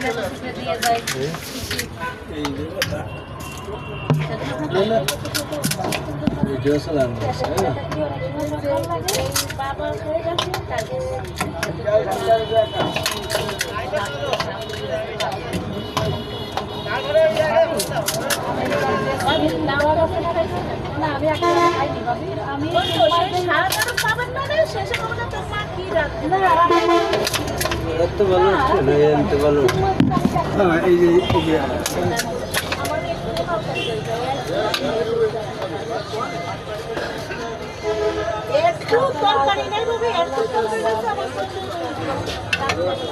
দিয়ে যায় ভিডিও চালানো বাবা হয়ে গেছে তাদের এত ভালো এত ভালো এই যে একটু তরকারি নাই বাবা একটু তরকারি আছে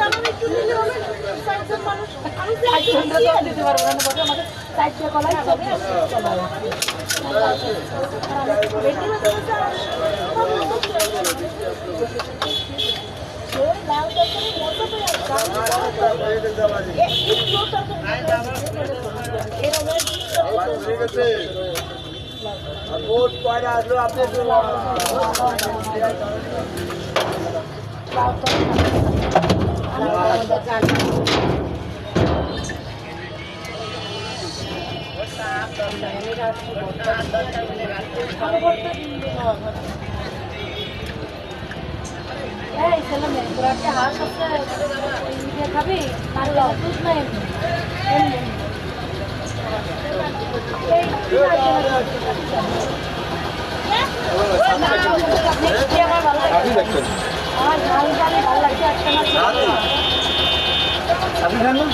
আমার একটু দিলে হবে চারজন মানুষ আমি দিতে পারবো না বলে আমাদের চারটে কলাই হবে এই ছেলে মেয়ে তোরা একটা হাঁস আছে খাবি আর দুধ নাই আমার ঝাল ঝালে ভালো লাগছে একটা সাথে খান না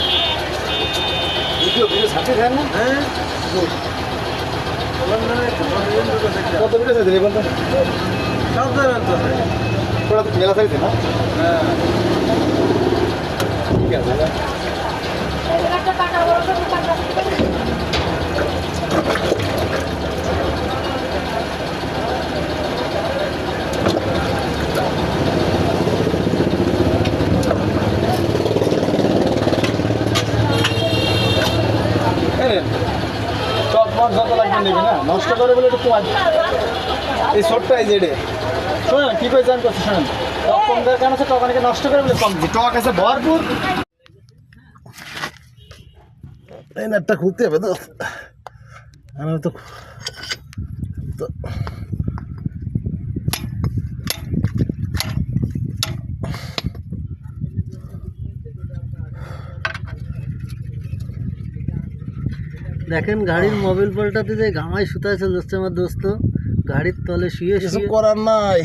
সাথে খান না হ্যাঁ কত বিটা আছে বলতো সব জায়গায় তো थोड़ा तो मेला साइड है ना ठीक है যত লাগবে নেবে না নষ্ট করে বলে একটু কম এই ছোট্ট এই যে শোনেন কি করে জান করছে শোনেন টক কম দেওয়ার কারণ আছে টক অনেকে নষ্ট করে বলে কম দিই টক আছে ভরপুর এই নেটটা খুলতে হবে তো আমি তো দেখেন গাড়ির মোবিল পাল্টাতে যে ঘামাই সুতায় চলে যাচ্ছে আমার দোস্ত গাড়ির তলে শুয়ে কিছু করার নাই